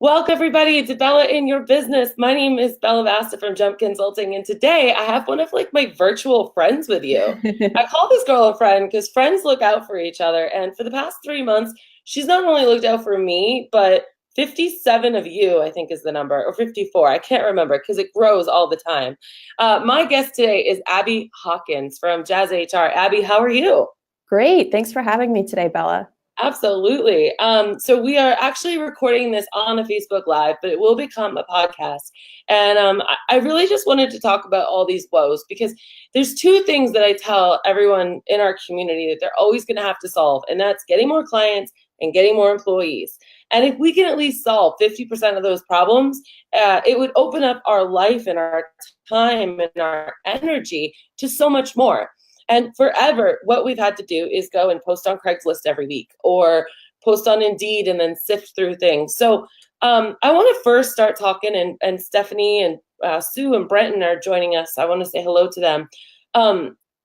Welcome everybody to Bella in Your Business. My name is Bella Vasta from Jump Consulting, and today I have one of my virtual friends with you. I call this girl a friend because friends look out for each other, and for the past 3 months, she's not only looked out for me, but 57 of you, I think is the number, or 54, I can't remember because it grows all the time. My guest today is Abby Hawkins from Jazz HR. Abby, how are you? Great. Thanks for having me today, Bella. Absolutely. So we are actually recording this on a Facebook Live, but it will become a podcast. And I really just wanted to talk about all these woes because there's two things that I tell everyone in our community that they're always going to have to solve, and that's getting more clients and getting more employees. And if we can at least solve 50% of those problems, it would open up our life and our time and our energy to so much more. And forever, what we've had to do is go and post on Craigslist every week or post on Indeed and then sift through things. So I want to first start talking, and Stephanie and Sue and Brenton are joining us. I want to say hello to them.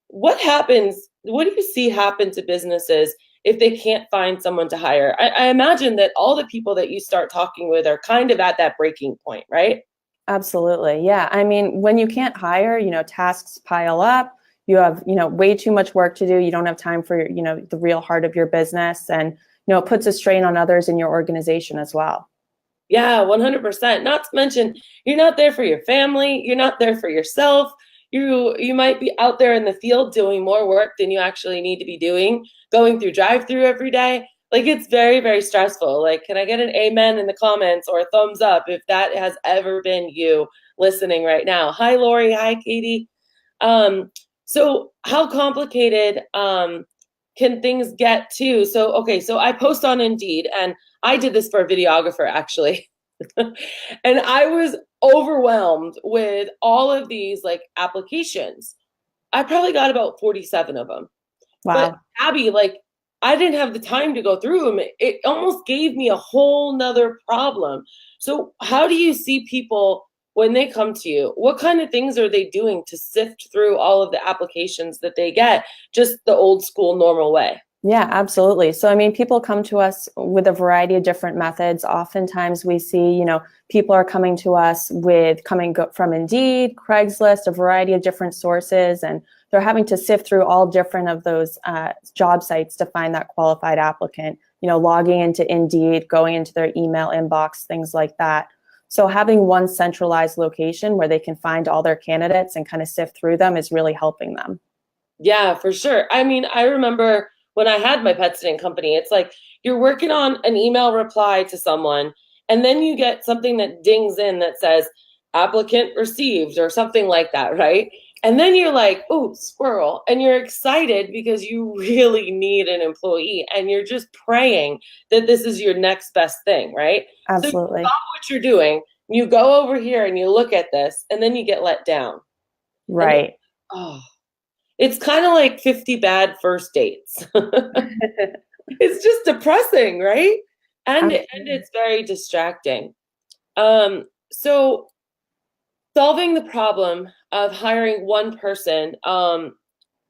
What happens? What do you see happen to businesses if they can't find someone to hire? I imagine that all the people that you start talking with are kind of at that breaking point, right? Absolutely. Yeah. I mean, when you can't hire, tasks pile up. You have, way too much work to do. You don't have time for, the real heart of your business. And, it puts a strain on others in your organization as well. Yeah, 100%. Not to mention, you're not there for your family. You're not there for yourself. You might be out there in the field doing more work than you actually need to be doing, going through drive-through every day. It's very, very stressful. Can I get an amen in the comments or a thumbs up if that has ever been you listening right now? Hi, Lori. Hi, Katie. So how complicated can things get too? So I post on Indeed, and I did this for a videographer actually. And I was overwhelmed with all of these applications. I probably got about 47 of them. Wow. But Abby, I didn't have the time to go through them. It almost gave me a whole nother problem. So how do you see people when they come to you? What kind of things are they doing to sift through all of the applications that they get just the old school normal way? Yeah, absolutely. So, I mean, people come to us with a variety of different methods. Oftentimes we see, people are coming to us from Indeed, Craigslist, a variety of different sources, and they're having to sift through all different of those job sites to find that qualified applicant, logging into Indeed, going into their email inbox, things like that. So having one centralized location where they can find all their candidates and kind of sift through them is really helping them. Yeah, for sure. I mean, I remember when I had my pet sitting company, it's like you're working on an email reply to someone, and then you get something that dings in that says applicant received or something like that, right? And then you're like, oh, squirrel. And you're excited because you really need an employee, and you're just praying that this is your next best thing, right? Absolutely. So you stop what you're doing, you go over here and you look at this, and then you get let down. Right. It's kind of like 50 bad first dates. It's just depressing, right? And it's very distracting. So solving the problem of hiring one person,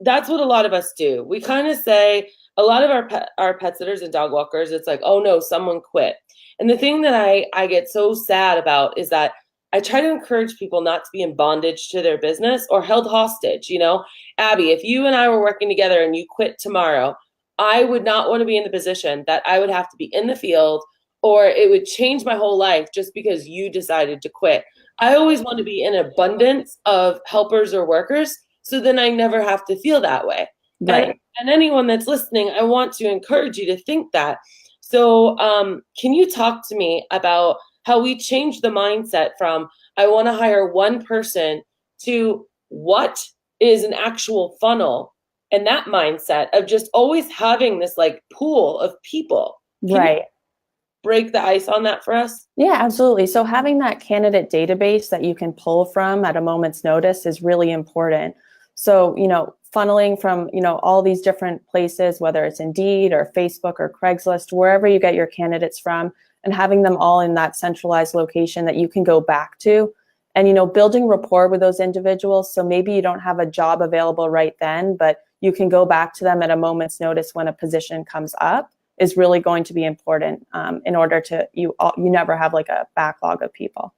that's what a lot of us do. We kind of say, a lot of our pet sitters and dog walkers, it's like, oh no, someone quit. And the thing that I get so sad about is that I try to encourage people not to be in bondage to their business or held hostage. Abby, if you and I were working together and you quit tomorrow, I would not want to be in the position that I would have to be in the field, or it would change my whole life just because you decided to quit. I always want to be in abundance of helpers or workers, so then I never have to feel that way. Right. And anyone that's listening, I want to encourage you to think that. So can you talk to me about how we change the mindset from I want to hire one person to what is an actual funnel, and that mindset of just always having this pool of people? Right. You break the ice on that for us? Yeah, absolutely. So having that candidate database that you can pull from at a moment's notice is really important. So, funneling from, all these different places, whether it's Indeed or Facebook or Craigslist, wherever you get your candidates from, and having them all in that centralized location that you can go back to, and, building rapport with those individuals. So maybe you don't have a job available right then, but you can go back to them at a moment's notice when a position comes up, is really going to be important in order to you never have like a backlog of people.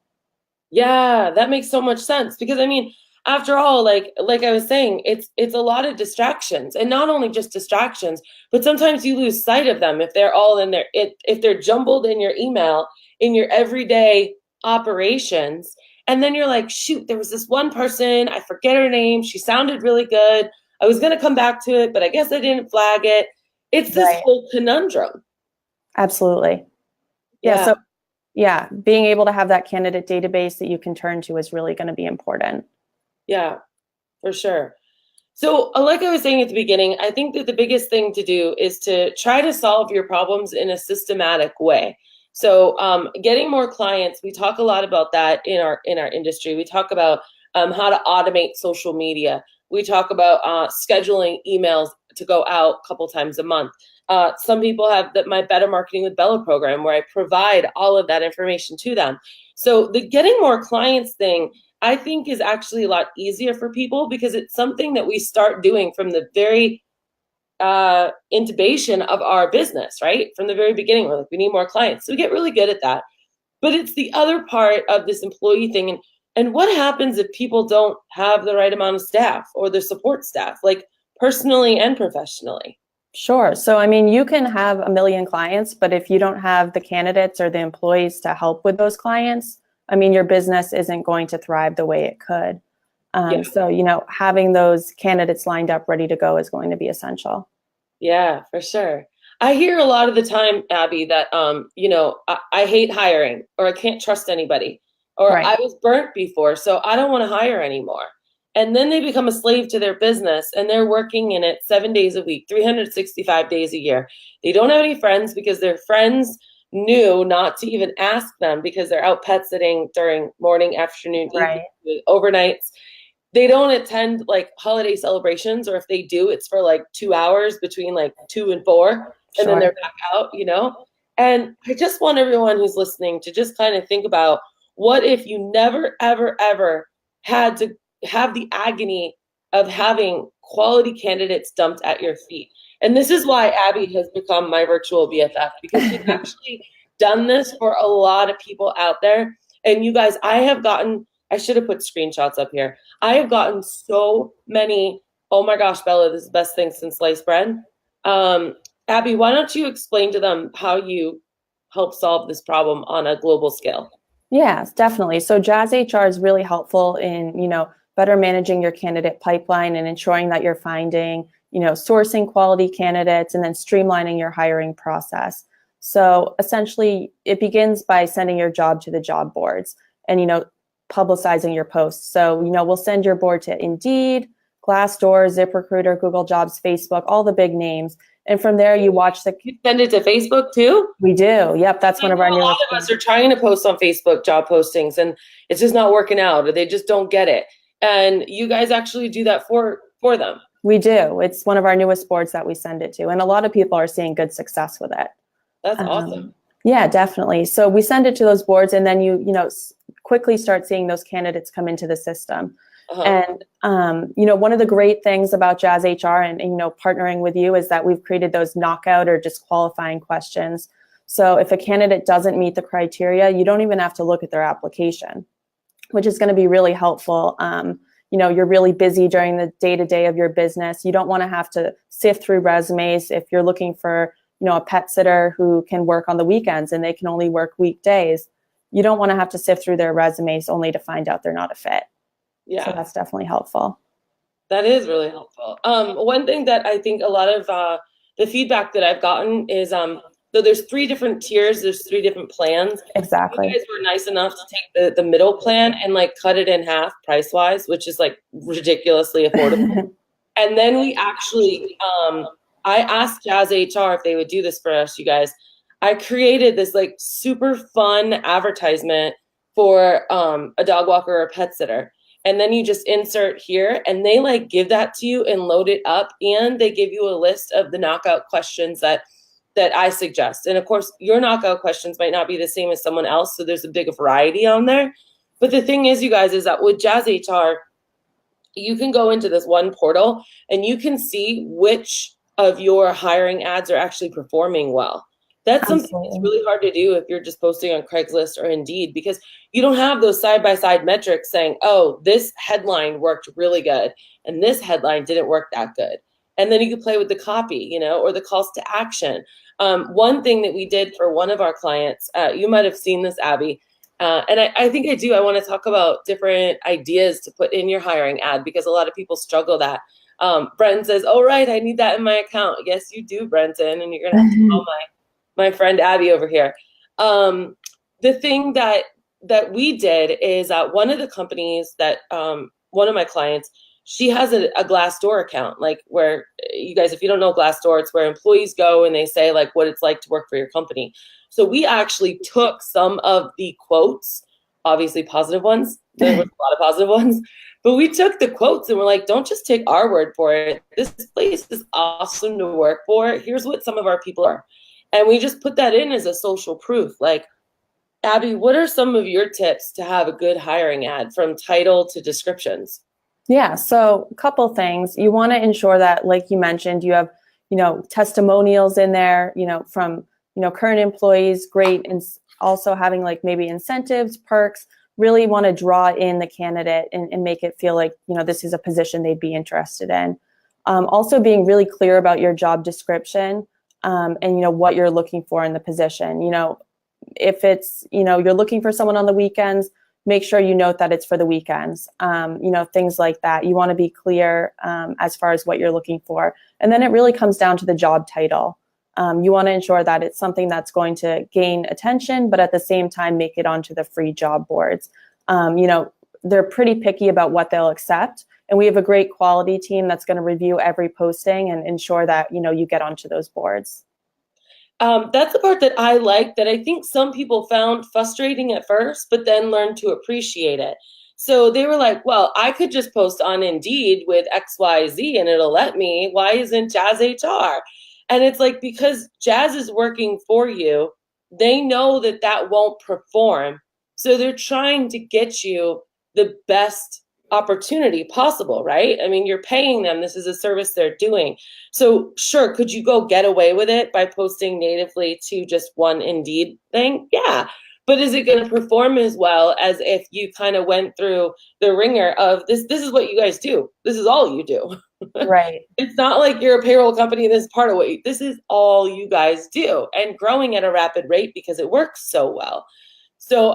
Yeah, that makes so much sense because I mean, after all, like I was saying, it's a lot of distractions, and not only just distractions, but sometimes you lose sight of them if they're all in there, if they're jumbled in your email, in your everyday operations, and then you're like, shoot, there was this one person, I forget her name, she sounded really good. I was gonna come back to it, but I guess I didn't flag it. It's this Right. whole conundrum. Absolutely. Yeah. So yeah, being able to have that candidate database that you can turn to is really going to be important. Yeah, for sure. So, like I was saying at the beginning, I think that the biggest thing to do is to try to solve your problems in a systematic way. So, getting more clients, we talk a lot about that in our industry. We talk about how to automate social media. We talk about scheduling emails to go out a couple times a month. Some people have my Better Marketing with Bella program where I provide all of that information to them. So the getting more clients thing, I think, is actually a lot easier for people because it's something that we start doing from the very intubation of our business, right? From the very beginning, we're like, we need more clients. So we get really good at that. But it's the other part of this employee thing. And what happens if people don't have the right amount of staff or the support staff, like personally and professionally? Sure. So, I mean, you can have a million clients, but if you don't have the candidates or the employees to help with those clients, I mean, your business isn't going to thrive the way it could. So, having those candidates lined up, ready to go is going to be essential. Yeah, for sure. I hear a lot of the time, Abby, that I hate hiring, or I can't trust anybody, or Right. I was burnt before, so I don't want to hire anymore. And then they become a slave to their business and they're working in it 7 days a week, 365 days a year. They don't have any friends because their friends knew not to even ask them because they're out pet sitting during morning, afternoon, Right. evening, overnights. They don't attend like holiday celebrations, or if they do, it's for like 2 hours between like 2 and 4, and then they're back out, And I just want everyone who's listening to just kind of think about, what if you never, ever, ever had to have the agony of having quality candidates dumped at your feet? And this is why Abby has become my virtual BFF, because she's actually done this for a lot of people out there. And you guys, I should have put screenshots up here. I have gotten so many, oh my gosh, Bella, this is the best thing since sliced bread. Abby, why don't you explain to them how you help solve this problem on a global scale? Yes, definitely. So Jazz HR is really helpful in, better managing your candidate pipeline and ensuring that you're finding, sourcing quality candidates and then streamlining your hiring process. So essentially, it begins by sending your job to the job boards and, publicizing your posts. So, we'll send your board to Indeed, Glassdoor, ZipRecruiter, Google Jobs, Facebook, all the big names. And from there, you watch You send it to Facebook too? We do. Yep, that's one of our newest. A lot of us are trying to post on Facebook job postings, and it's just not working out, or they just don't get it. And you guys actually do that for them. We do. It's one of our newest boards that we send it to, and a lot of people are seeing good success with it. That's awesome. Yeah, definitely. So we send it to those boards, and then you quickly start seeing those candidates come into the system. And, one of the great things about Jazz HR and partnering with you is that we've created those knockout or disqualifying questions. So if a candidate doesn't meet the criteria, you don't even have to look at their application, which is going to be really helpful. You're really busy during the day-to-day of your business. You don't want to have to sift through resumes if you're looking for, a pet sitter who can work on the weekends and they can only work weekdays. You don't want to have to sift through their resumes only to find out they're not a fit. Yeah. So that's definitely helpful. That is really helpful. One thing that I think a lot of the feedback that I've gotten is, so there's 3 different tiers, there's 3 different plans. Exactly. You guys were nice enough to take the middle plan and like cut it in half price-wise, which is like ridiculously affordable. And then we actually, I asked Jazz HR if they would do this for us, you guys. I created this like super fun advertisement for a dog walker or a pet sitter. And then you just insert here and they like give that to you and load it up. And they give you a list of the knockout questions that I suggest. And of course, your knockout questions might not be the same as someone else. So there's a big variety on there. But the thing is, you guys, is that with Jazz HR, you can go into this one portal and you can see which of your hiring ads are actually performing well. That's something that's Absolutely. really hard to do if you're just posting on Craigslist or Indeed, because you don't have those side-by-side metrics saying, oh, this headline worked really good and this headline didn't work that good. And then you can play with the copy, or the calls to action. One thing that we did for one of our clients, you might have seen this, Abby, and I think I do. I want to talk about different ideas to put in your hiring ad, because a lot of people struggle that. Brenton says, oh, right, I need that in my account. Yes, you do, Brenton, and you're going to have to call my friend Abby over here. The thing that we did is one of the companies that one of my clients, she has a Glassdoor account, like where you guys, if you don't know Glassdoor, it's where employees go and they say like what it's like to work for your company. So we actually took some of the quotes, obviously positive ones. There was a lot of positive ones, but we took the quotes and we're like, don't just take our word for it. This place is awesome to work for. Here's what some of our people are. And we just put that in as a social proof. Like, Abby, what are some of your tips to have a good hiring ad from title to descriptions? Yeah, so a couple things. You want to ensure that, like you mentioned, you have, testimonials in there, from, current employees, great. And also having like maybe incentives, perks, really want to draw in the candidate and make it feel like, this is a position they'd be interested in. Also being really clear about your job description and, what you're looking for in the position. If it's, you're looking for someone on the weekends, make sure you note that it's for the weekends, things like that. You want to be clear as far as what you're looking for. And then it really comes down to the job title. You want to ensure that it's something that's going to gain attention, but at the same time, make it onto the free job boards. They're pretty picky about what they'll accept. And we have a great quality team that's going to review every posting and ensure that, you get onto those boards. That's the part that I like, that I think some people found frustrating at first, but then learned to appreciate it. So they were like, well, I could just post on Indeed with XYZ and it'll let me. Why isn't Jazz HR? And it's like, because Jazz is working for you, they know that that won't perform. So they're trying to get you the best opportunity possible, right? I mean, you're paying them. This is a service they're doing. So sure, could you go get away with it by posting natively to just one Indeed thing? Yeah. But is it going to perform as well as if you kind of went through the ringer of this? This is what you guys do. This is all you do. Right. It's not like you're a payroll company. This is part of this is all you guys do, and growing at a rapid rate because it works so well. So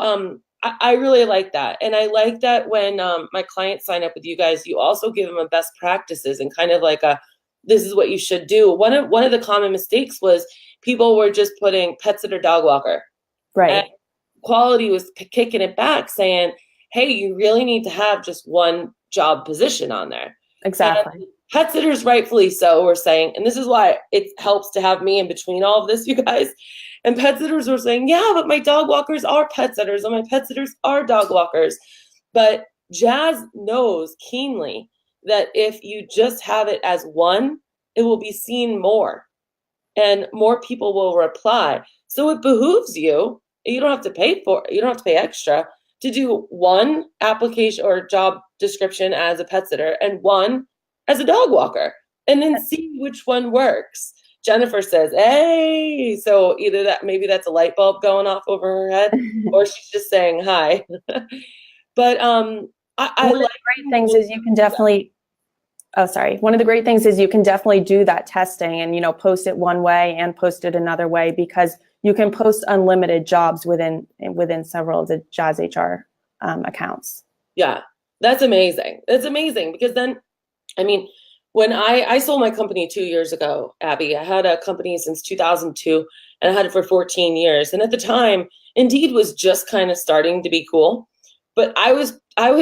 I really like that. And I like that when my clients sign up with you guys, you also give them a best practices and kind of like this is what you should do. One of the common mistakes was people were just putting pet sitter, dog walker. Right. And quality was kicking it back saying, hey, you really need to have just one job position on there. Exactly. And pet sitters, rightfully so, were saying, and this is why it helps to have me in between all of this, you guys. And pet sitters were saying, yeah, but my dog walkers are pet sitters and my pet sitters are dog walkers. But Jazz knows keenly that if you just have it as one, it will be seen more and more people will reply. So it behooves you. You don't have to pay you don't have to pay extra to do one application or job description as a pet sitter and one as a dog walker, and then see which one works. Jennifer says, hey, so either that, maybe that's a light bulb going off over her head, or she's just saying hi. But I like great things is you can definitely, one of the great things is you can definitely do that testing and, post it one way and post it another way, because you can post unlimited jobs within several of the Jazz HR accounts. Yeah, that's amazing. That's amazing, because then, I mean, when I sold my company 2 years ago, Abby, I had a company since 2002 and I had it for 14 years. And at the time, Indeed was just kind of starting to be cool, but I was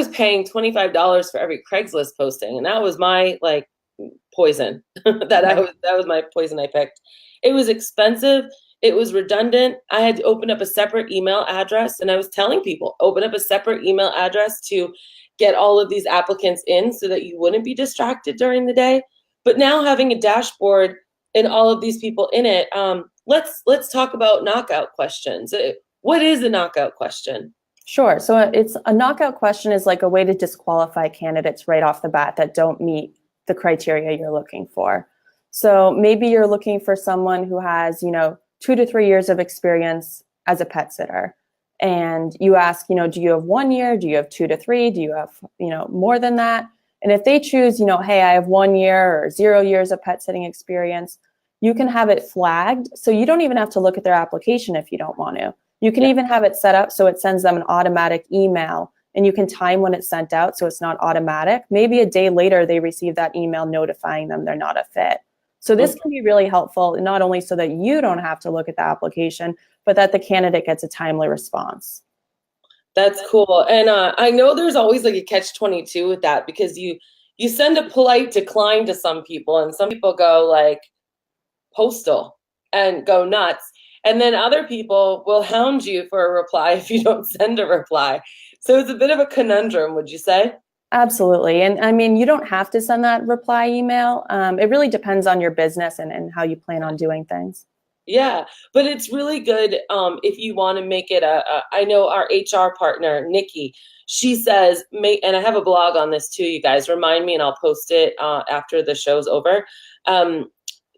paying $25 for every Craigslist posting. And that was my poison that was my poison I picked. It was expensive. It was redundant. I had to open up a separate email address, and I was telling people, open up a separate email address to get all of these applicants in so that you wouldn't be distracted during the day. But now having a dashboard and all of these people in it, let's talk about knockout questions. What is a knockout question? Sure. So it's a knockout question is like a way to disqualify candidates right off the bat that don't meet the criteria you're looking for. So maybe you're looking for someone who has, 2 to 3 years of experience as a pet sitter. And you ask, do you have 1 year? Do you have 2 to 3? Do you have, more than that? And if they choose, hey, I have 1 year or 0 years of pet sitting experience, you can have it flagged. So you don't even have to look at their application if you don't want to. You can even have it set up so it sends them an automatic email, and you can time when it's sent out so it's not automatic. Maybe a day later they receive that email notifying them they're not a fit. So this can be really helpful, not only so that you don't have to look at the application, but that the candidate gets a timely response. That's cool. And I know there's always like a catch-22 with that, because you send a polite decline to some people, and some people go like postal and go nuts. And then other people will hound you for a reply if you don't send a reply. So it's a bit of a conundrum, would you say? Absolutely. And I mean, you don't have to send that reply email. It really depends on your business and how you plan on doing things. Yeah, but it's really good if you want to make it I know our HR partner, Nikki, she says, and I have a blog on this too, you guys, remind me and I'll post it after the show's over.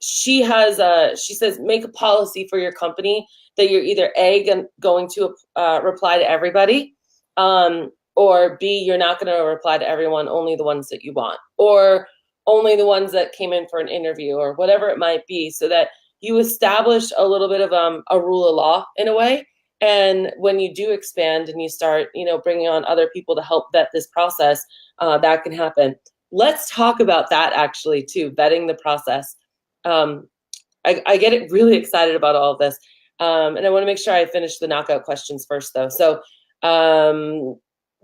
She says, make a policy for your company that you're either A, going to reply to everybody, or B, you're not going to reply to everyone, only the ones that you want, or only the ones that came in for an interview, or whatever it might be, so that you establish a little bit of a rule of law in a way. And when you do expand and you start, bringing on other people to help vet this process, that can happen. Let's talk about that actually too, vetting the process. I get really excited about all of this. And I want to make sure I finish the knockout questions first though. So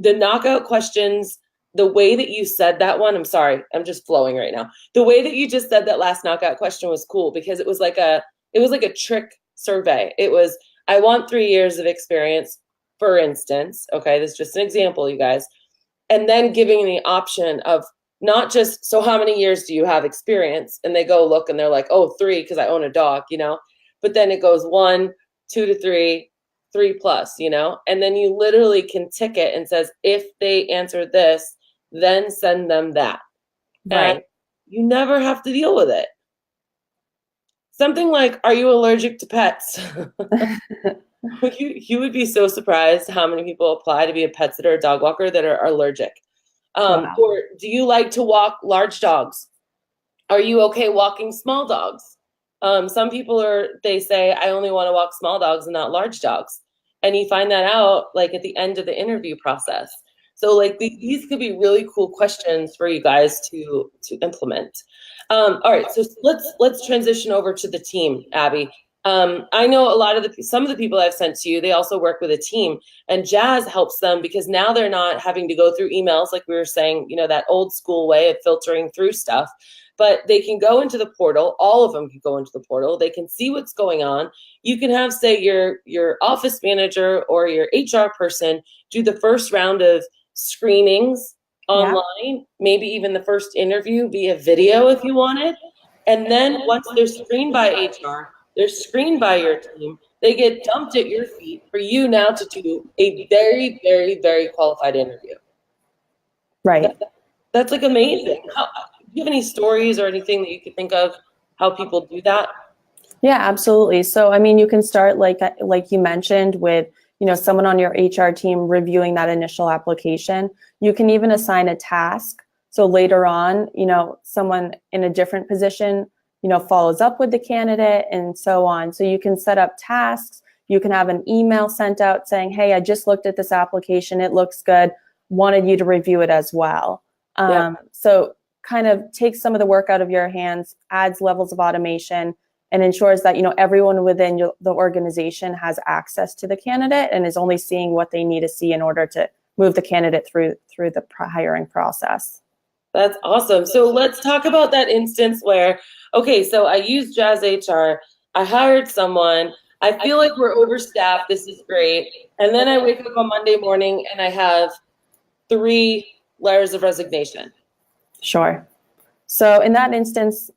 the knockout questions, the way that you said that one, I'm sorry, I'm just flowing right now. The way that you just said that last knockout question was cool, because it was like a trick survey. It was, I want 3 years of experience, for instance. Okay, this is just an example, you guys. And then giving the option of not just, so how many years do you have experience? And they go look and they're like, oh, 3, because I own a dog, But then it goes 1, 2 to 3, 3+, And then you literally can tick it and says, if they answer this, then send them that. Right. And you never have to deal with it. Something like, are you allergic to pets? You would be so surprised how many people apply to be a pet sitter or dog walker that are allergic. Wow. Or do you like to walk large dogs? Are you okay walking small dogs? Some people they say, I only want to walk small dogs and not large dogs. And you find that out like at the end of the interview process. So like these could be really cool questions for you guys to implement. All right, so let's transition over to the team, Abby. I know some of the people I've sent to you, they also work with a team, and Jazz helps them because now they're not having to go through emails like we were saying, that old school way of filtering through stuff, but they can go into the portal. All of them can go into the portal. They can see what's going on. You can have, say, your office manager or your HR person do the first round of screenings online, maybe even the first interview via video if you wanted. And then once they're screened by HR, they're screened by your team, they get dumped at your feet for you now to do a very, very, very qualified interview. Right. That's like amazing. Do you have any stories or anything that you could think of how people do that? Yeah, absolutely. So, I mean, you can start like you mentioned with, someone on your HR team reviewing that initial application. You can even assign a task. So later on, someone in a different position, follows up with the candidate and so on. So you can set up tasks. You can have an email sent out saying, hey, I just looked at this application. It looks good. Wanted you to review it as well. So kind of takes some of the work out of your hands, adds levels of automation, and ensures that everyone within the organization has access to the candidate and is only seeing what they need to see in order to move the candidate through the hiring process. That's awesome. So let's talk about that instance where, okay, so I used Jazz HR, I hired someone, I feel like we're overstaffed, this is great, and then I wake up on Monday morning and I have 3 letters of resignation. Sure. So in that instance,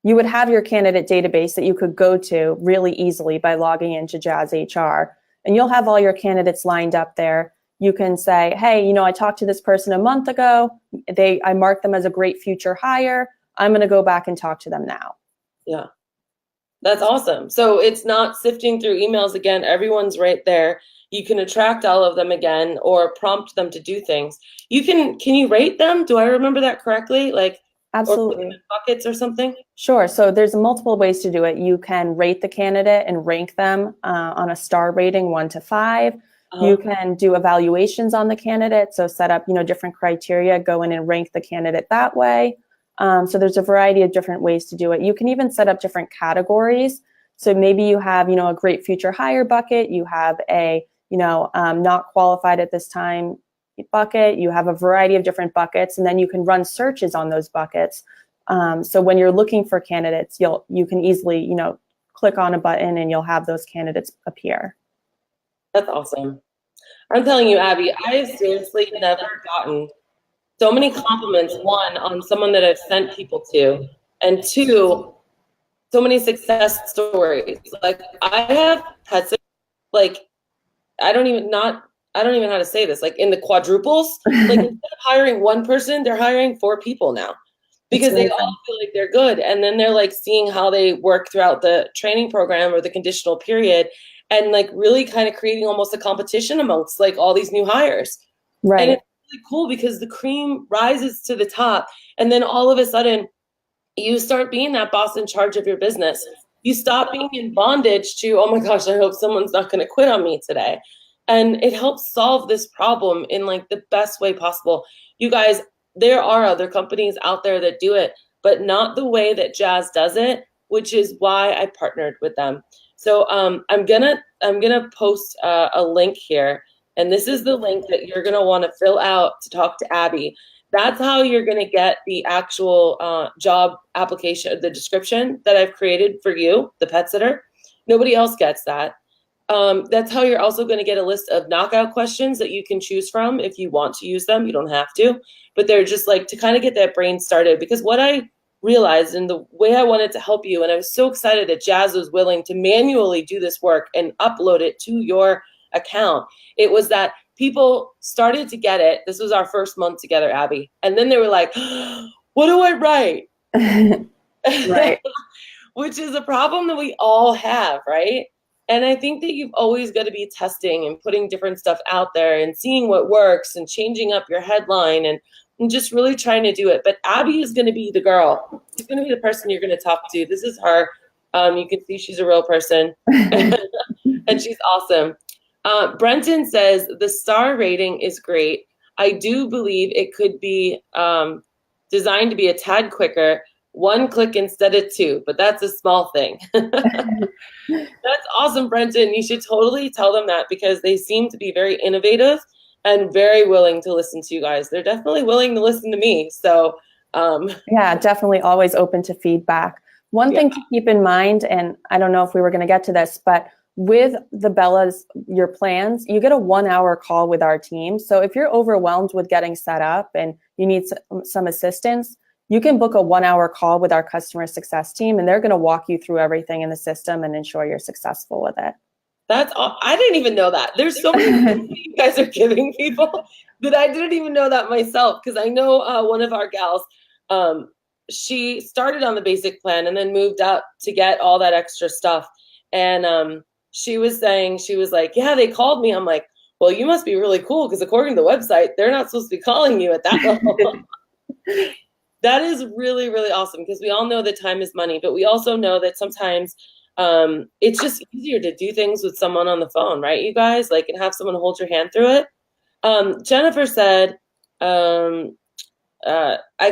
you would have your candidate database that you could go to really easily by logging into Jazz HR, and you'll have all your candidates lined up there. You can say, hey, I talked to this person a month ago. I marked them as a great future hire. I'm going to go back and talk to them now. Yeah. That's awesome. So it's not sifting through emails again. Everyone's right there. You can attract all of them again or prompt them to do things. Can you rate them? Do I remember that correctly? Like, or put them Absolutely. in buckets or something? Sure. So there's multiple ways to do it. You can rate the candidate and rank them on a star rating 1 to 5. You can do evaluations on the candidate. So set up, different criteria, go in and rank the candidate that way. So there's a variety of different ways to do it. You can even set up different categories. So maybe you have, a great future hire bucket. You have a, not qualified at this time bucket. You have a variety of different buckets, and then you can run searches on those buckets. So when you're looking for candidates, you can easily, click on a button and you'll have those candidates appear. That's awesome. I'm telling you, Abby, I have seriously never gotten so many compliments, one, on someone that I've sent people to, and two, so many success stories. Like, I have had, like, I don't even know how to say this, like in the quadruples. Like, instead of hiring one person, they're hiring 4 people now because they all feel like they're good. And then they're like seeing how they work throughout the training program or the conditional period, and like really kind of creating almost a competition amongst like all these new hires. Right. And it's really cool because the cream rises to the top, and then all of a sudden you start being that boss in charge of your business. You stop being in bondage to, oh my gosh, I hope someone's not going to quit on me today. And it helps solve this problem in like the best way possible. You guys, there are other companies out there that do it, but not the way that Jazz does it, which is why I partnered with them. So I'm gonna post a link here, and this is the link that you're gonna want to fill out to talk to Abby. That's how you're gonna get the actual job application, the description that I've created for you, the pet sitter. Nobody else gets that. That's how you're also going to get a list of knockout questions that you can choose from if you want to use them. You don't have to, but they're just like to kind of get that brain started. Because what I realized, and the way I wanted to help you, and I was so excited that Jazz was willing to manually do this work and upload it to your account, it was that people started to get it. This was our first month together, Abby. And then they were like, what do I write? Right. Which is a problem that we all have, right? And I think that you've always got to be testing and putting different stuff out there and seeing what works and changing up your headline and just really trying to do it. But Abby is going to be the girl. She's going to be the person you're going to talk to. This is her. You can see she's a real person. And she's awesome. Brenton says, the star rating is great. I do believe it could be designed to be a tad quicker. 1 click instead of 2, but that's a small thing. That's awesome, Brenton. You should totally tell them that because they seem to be very innovative and very willing to listen to you guys. They're definitely willing to listen to me. So yeah, definitely always open to feedback. One thing to keep in mind, and I don't know if we were going to get to this, but with the Bellas, your plans, you get a 1-hour call with our team. So if you're overwhelmed with getting set up and you need some assistance, you can book a 1-hour call with our customer success team, and they're going to walk you through everything in the system and ensure you're successful with it. I didn't even know that. There's so many things that you guys are giving people that I didn't even know that myself. Because I know one of our gals, she started on the basic plan and then moved up to get all that extra stuff. And she was saying, she was like, yeah, they called me. I'm like, well, you must be really cool because according to the website, they're not supposed to be calling you at that level. That is really, really awesome because we all know that time is money, but we also know that sometimes it's just easier to do things with someone on the phone, right, you guys? Like, and have someone hold your hand through it. Jennifer said, I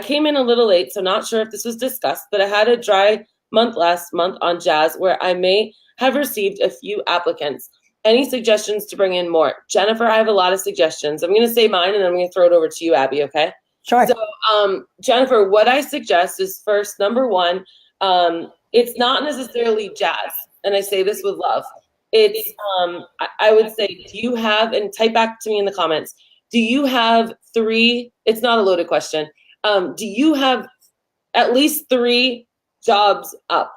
came in a little late, so not sure if this was discussed, but I had a dry month last month on Jazz where I may have received a few applicants. Any suggestions to bring in more? Jennifer, I have a lot of suggestions. I'm going to say mine, and then I'm going to throw it over to you, Abby, okay? Sure. So, Jennifer, what I suggest is first, number one, it's not necessarily Jazz, and I say this with love. It's, I would say, do you have, and type back to me in the comments, do you have 3, it's not a loaded question, do you have at least 3 jobs up?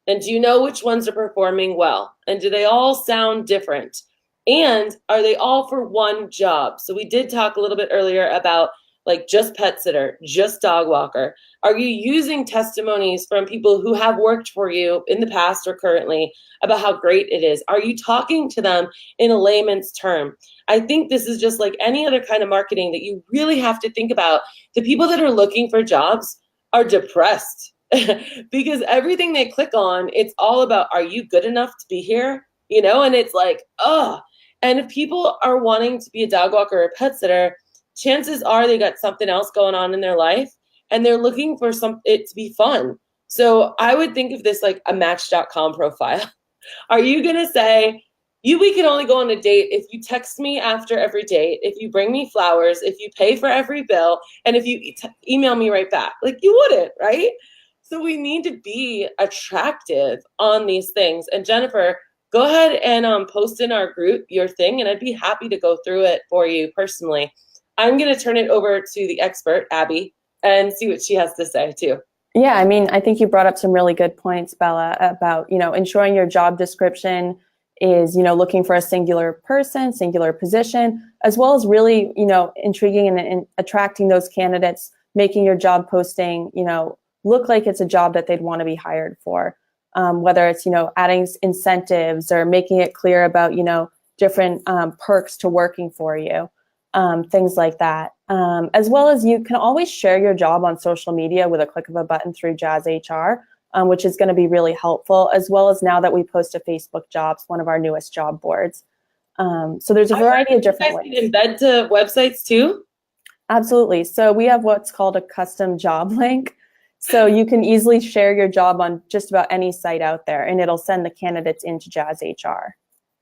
And do you know which ones are performing well? And do they all sound different? And are they all for one job? So we did talk a little bit earlier about like just pet sitter, just dog walker? Are you using testimonies from people who have worked for you in the past or currently about how great it is? Are you talking to them in a layman's term? I think this is just like any other kind of marketing that you really have to think about. The people that are looking for jobs are depressed because everything they click on, it's all about, are you good enough to be here? You know, and it's like, oh, and if people are wanting to be a dog walker or a pet sitter, chances are they got something else going on in their life and they're looking for it to be fun. So I would think of this like a Match.com profile. Are you going to say, we can only go on a date if you text me after every date, if you bring me flowers, if you pay for every bill, and if you email me right back? Like, you wouldn't, right? So we need to be attractive on these things. And Jennifer, go ahead and post in our group your thing, and I'd be happy to go through it for you personally. I'm going to turn it over to the expert, Abby, and see what she has to say too. Yeah, I mean, I think you brought up some really good points, Bella, about, ensuring your job description is, looking for a singular person, singular position, as well as really, intriguing and attracting those candidates, making your job posting, look like it's a job that they'd want to be hired for. Whether it's, adding incentives or making it clear about, different perks to working for you, things like that. As well as you can always share your job on social media with a click of a button through Jazz HR, which is going to be really helpful, as well as now that we post to Facebook Jobs, one of our newest job boards. So there's a variety of different ways. You guys embed to websites too? Absolutely. So we have what's called a custom job link. So you can easily share your job on just about any site out there, and it'll send the candidates into Jazz HR.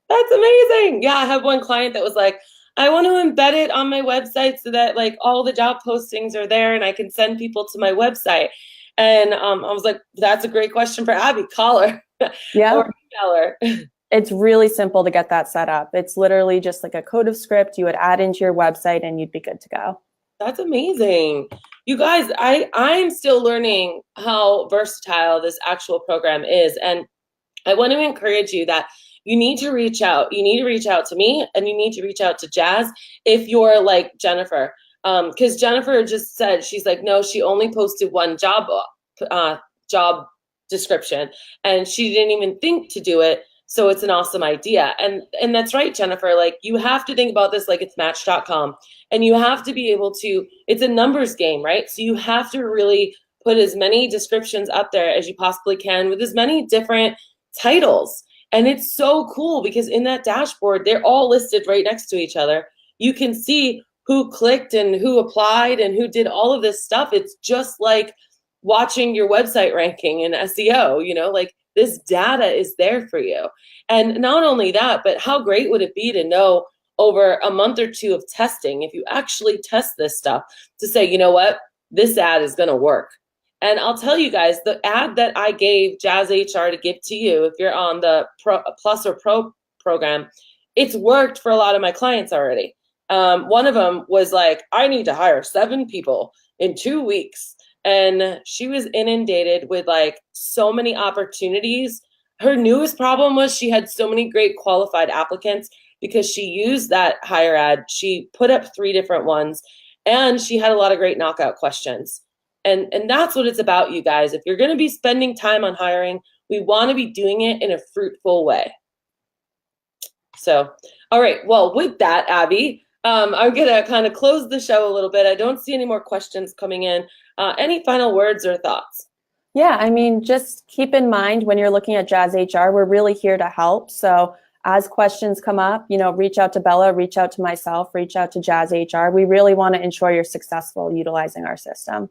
That's amazing. Yeah, I have one client that was like, I want to embed it on my website so that like all the job postings are there and I can send people to my website. And I was like, that's a great question for Abby. Call her. Yeah. Or email her. It's really simple to get that set up. It's literally just like a code of script you would add into your website and you'd be good to go. That's amazing. You guys, I'm still learning how versatile this actual program is. And I want to encourage you that you need to reach out. You need to reach out to me, and you need to reach out to Jazz if you're like Jennifer. Because Jennifer just said, she's like, no, she only posted one job description, and she didn't even think to do it. So it's an awesome idea. And that's right, Jennifer. Like, you have to think about this like it's Match.com. And you have to be able to, it's a numbers game, right? So you have to really put as many descriptions up there as you possibly can with as many different titles. And it's so cool because in that dashboard, they're all listed right next to each other. You can see who clicked and who applied and who did all of this stuff. It's just like watching your website ranking in SEO, like this data is there for you. And not only that, but how great would it be to know over a month or two of testing, if you actually test this stuff, to say, you know what, this ad is going to work. And I'll tell you guys, the ad that I gave Jazz HR to give to you, if you're on the Plus or Pro program, it's worked for a lot of my clients already. One of them was like, I need to hire 7 people in 2 weeks. And she was inundated with like so many opportunities. Her newest problem was she had so many great qualified applicants because she used that hire ad. She put up 3 different ones, and she had a lot of great knockout questions. And that's what it's about, you guys. If you're going to be spending time on hiring, we want to be doing it in a fruitful way. So, all right. Well, with that, Abby, I'm going to kind of close the show a little bit. I don't see any more questions coming in. Any final words or thoughts? Yeah, I mean, just keep in mind when you're looking at Jazz HR, we're really here to help. So as questions come up, reach out to Bella, reach out to myself, reach out to Jazz HR. We really want to ensure you're successful utilizing our system.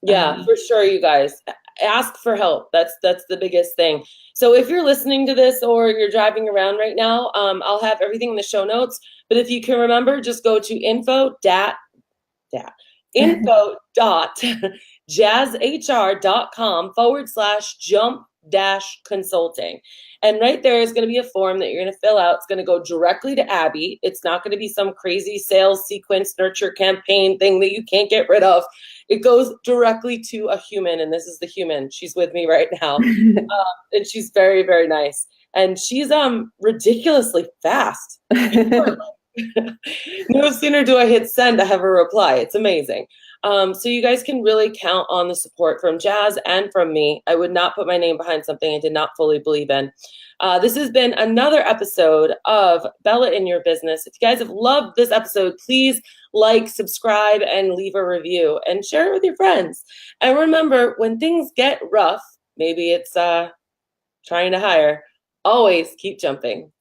Yeah, for sure, you guys. Ask for help. That's the biggest thing. So if you're listening to this or you're driving around right now, I'll have everything in the show notes. But if you can remember, just go to info.jazzhr.com/jump-consulting. And right there is going to be a form that you're going to fill out. It's going to go directly to Abby. It's not going to be some crazy sales sequence nurture campaign thing that you can't get rid of. It goes directly to a human, and this is the human. She's with me right now, and she's very, very nice. And she's ridiculously fast. No sooner do I hit send, I have a reply. It's amazing. So you guys can really count on the support from Jazz and from me. I would not put my name behind something I did not fully believe in. This has been another episode of Bella in Your Business. If you guys have loved this episode, please like, subscribe, and leave a review and share it with your friends. And remember, when things get rough, maybe it's trying to hire, always keep jumping.